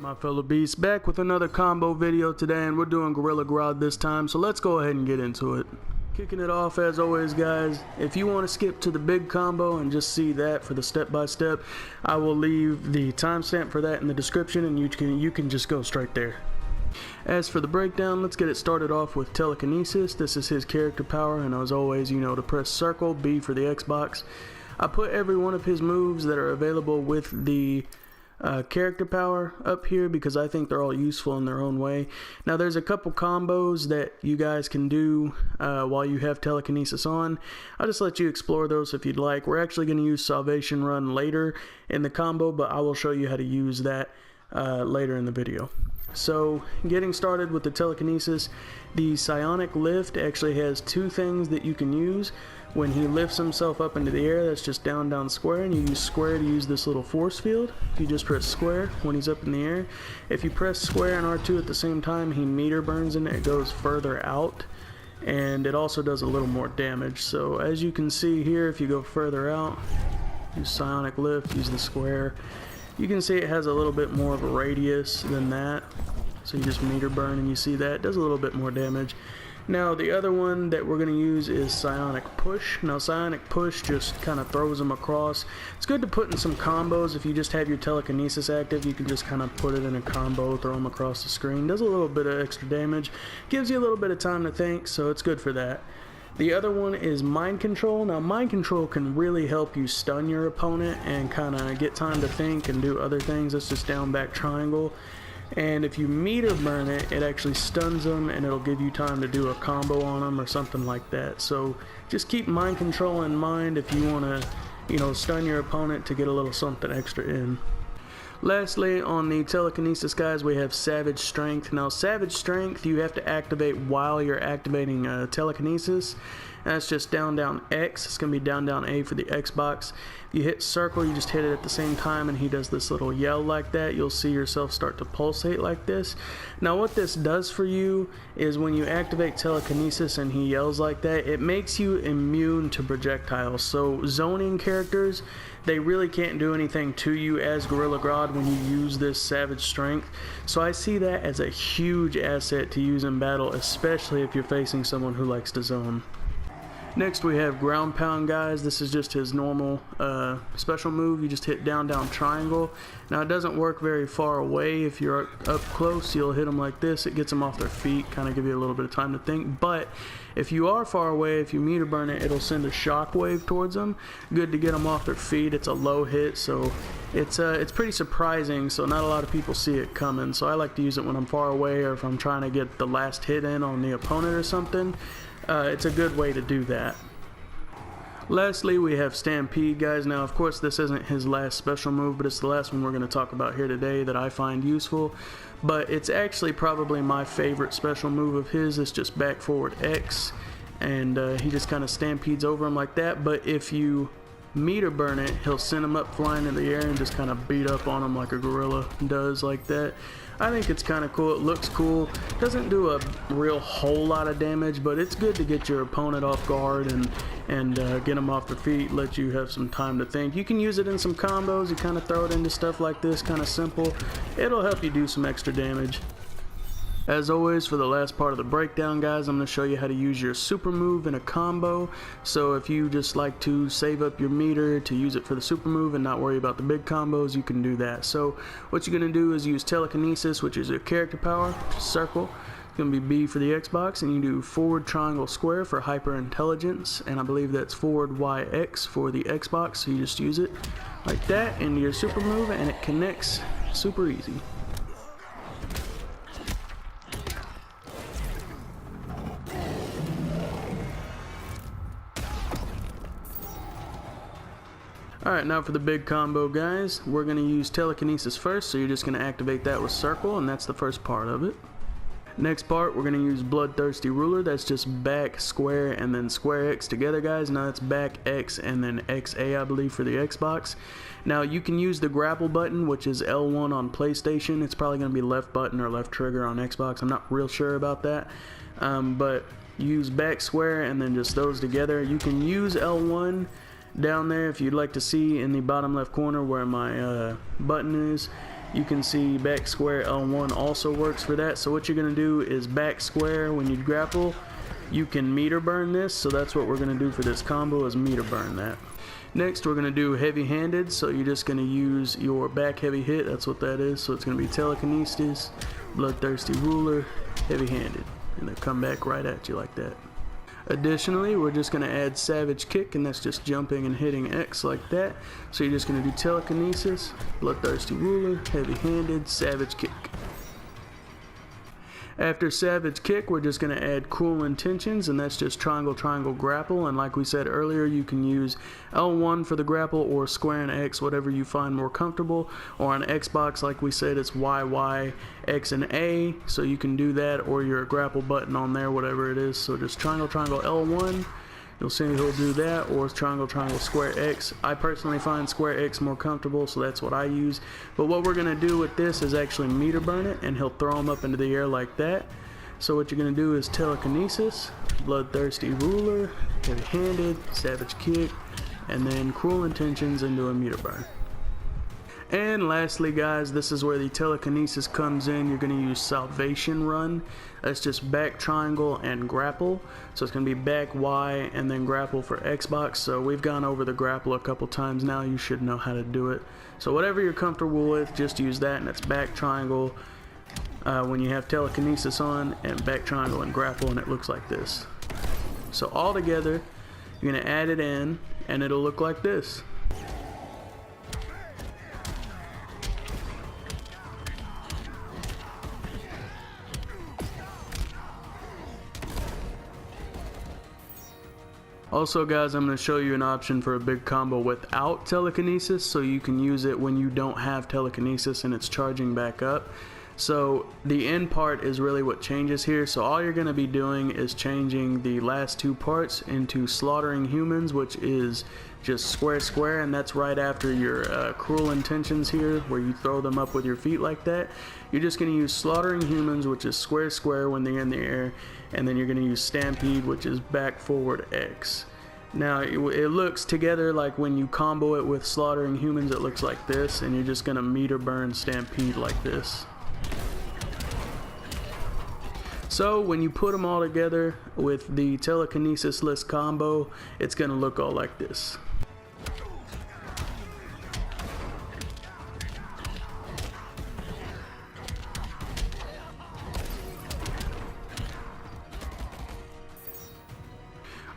My fellow beasts, back with another combo video today, and we're doing Gorilla Grodd this time, so let's go ahead and get into it. Kicking it off as always, guys, if you want to skip to the big combo and just see that for the step-by-step, I will leave the timestamp for that in the description, and you can just go straight there. As for the breakdown, let's get it started off with telekinesis. This is his character power, and as always, you know to press circle, B for the Xbox. I put every one of his moves that are available with the character power up here because I think they're all useful in their own way. Now there's a couple combos that you guys can do while you have telekinesis on. I'll just let you explore those if you'd like. We're actually going to use Salvation Run later in the combo, but I will show you how to use that later in the video. So getting started with the telekinesis, the psionic lift actually has two things that you can use. When he lifts himself up into the air, that's just down, down, square, and you use square to use this little force field. You just press square when he's up in the air. If you press square and R2 at the same time, he meter burns and it goes further out, and it also does a little more damage. So as you can see here, if you go further out, use psionic lift, use the square. You can see it has a little bit more of a radius than that. So you just meter burn and you see that it does a little bit more damage. Now the other one that we're going to use is Psionic Push. Now Psionic Push just kind of throws them across. It's good to put in some combos. If you just have your telekinesis active, you can just kind of put it in a combo, throw them across the screen. Does a little bit of extra damage. Gives you a little bit of time to think, so it's good for that. The other one is Mind Control. Now Mind Control can really help you stun your opponent and kind of get time to think and do other things. That's just down back triangle. And if you meter burn it, it actually stuns them and it'll give you time to do a combo on them or something like that. So just keep Mind Control in mind if you want to, you know, stun your opponent to get a little something extra in. Lastly, on the telekinesis, guys, we have Savage Strength. Now Savage Strength you have to activate while you're activating telekinesis. That's just down, down, X. It's going to be down, down, A for the Xbox. If you hit circle, you just hit it at the same time and he does this little yell like that. You'll see yourself start to pulsate like this. Now what this does for you is when you activate telekinesis and he yells like that, it makes you immune to projectiles. So zoning characters, they really can't do anything to you as Gorilla Grodd when you use this Savage Strength. So I see that as a huge asset to use in battle, especially if you're facing someone who likes to zone. Next we have Ground Pound, guys. This is just his normal special move. You just hit down, down, triangle. Now it doesn't work very far away. If you're up close, you'll hit them like this. It gets them off their feet, kind of give you a little bit of time to think. But if you are far away, if you meter burn it, it'll send a shockwave towards them. Good to get them off their feet. It's a low hit, so it's pretty surprising. So not a lot of people see it coming. So I like to use it when I'm far away or if I'm trying to get the last hit in on the opponent or something. It's a good way to do that. Lastly, we have Stampede, guys. Now, of course, this isn't his last special move, but it's the last one we're going to talk about here today that I find useful. But it's actually probably my favorite special move of his. It's just back, forward, X. And he just kind of stampedes over him like that. But if you meter burn it, he'll send him up flying in the air and just kind of beat up on him like a gorilla does like that. I think it's kind of cool. It looks cool. Doesn't do a real whole lot of damage, but it's good to get your opponent off guard and get them off their feet, let you have some time to think. You can use it in some combos. You kind of throw it into stuff like this, kind of simple. It'll help you do some extra damage. As always, for the last part of the breakdown, guys, I'm going to show you how to use your super move in a combo. So if you just like to save up your meter to use it for the super move and not worry about the big combos, you can do that. So what you're going to do is use telekinesis, which is your character power, circle. It's going to be B for the Xbox, and you do forward, triangle, square for hyper intelligence, and I believe that's forward, YX for the Xbox. So you just use it like that into your super move and it connects super easy. Alright, now for the big combo, guys. We're going to use telekinesis first, so you're just going to activate that with circle, and that's the first part of it. Next part, we're going to use Bloodthirsty Ruler. That's just back, square, and then square X together, guys. Now it's back, X, and then XA, I believe, for the Xbox. Now you can use the grapple button, which is L1 on PlayStation. It's probably going to be left button or left trigger on Xbox. I'm not real sure about that. But use back, square, and then just those together. You can use L1 down there if you'd like to see in the bottom left corner where my button is. you can see back square L1 also works for that. So what you're going to do is back square when you grapple. You can meter burn this, so that's what we're going to do for this combo, is meter burn that. Next we're going to do heavy handed, so you're just going to use your back heavy hit, that's what that is. So it's going to be telekinesis, bloodthirsty ruler, heavy handed, and they'll come back right at you like that. Additionally, we're just going to add savage kick, and that's just jumping and hitting X like that. So you're just going to do telekinesis, bloodthirsty ruler, heavy handed, savage kick. After savage kick, we're just going to add cruel intentions, and that's just triangle triangle grapple. And like we said earlier, you can use L1 for the grapple or square and X, whatever you find more comfortable. Or on Xbox, like we said, it's YY, X and A, so you can do that, or your grapple button on there, whatever it is. So just triangle triangle L1, you'll see he'll do that, or triangle triangle square X. I personally find square X more comfortable, so that's what I use. But what we're going to do with this is actually meter burn it, and he'll throw him up into the air like that. So what you're going to do is telekinesis, bloodthirsty ruler, heavy handed, savage kick, and then cruel intentions into a meter burn. And lastly guys, this is where the telekinesis comes in. You're going to use salvation run. That's just back triangle and grapple. So it's going to be back Y and then grapple for Xbox. So we've gone over the grapple a couple times now. You should know how to do it. So whatever you're comfortable with, just use that, and it's back triangle when you have telekinesis on, and back triangle and grapple, and it looks like this. So all together, you're going to add it in, and it'll look like this. Also guys, I'm going to show you an option for a big combo without telekinesis, so you can use it when you don't have telekinesis and it's charging back up. So the end part is really what changes here. So all you're going to be doing is changing the last two parts into slaughtering humans, which is just square square, and that's right after your cruel intentions here, where you throw them up with your feet like that. You're just going to use slaughtering humans, which is square square when they're in the air, and then you're going to use stampede, which is back forward X. Now it looks together like when you combo it with slaughtering humans, it looks like this, and you're just going to meter burn stampede like this. So when you put them all together with the telekinesis-less combo, it's going to look all like this.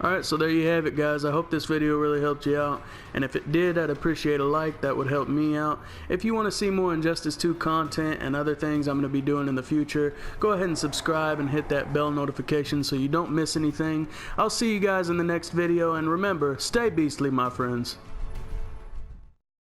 Alright, so there you have it guys. I hope this video really helped you out, and if it did, I'd appreciate a like. That would help me out. If you want to see more Injustice 2 content and other things I'm going to be doing in the future, go ahead and subscribe and hit that bell notification so you don't miss anything. I'll see you guys in the next video, and remember, stay beastly my friends.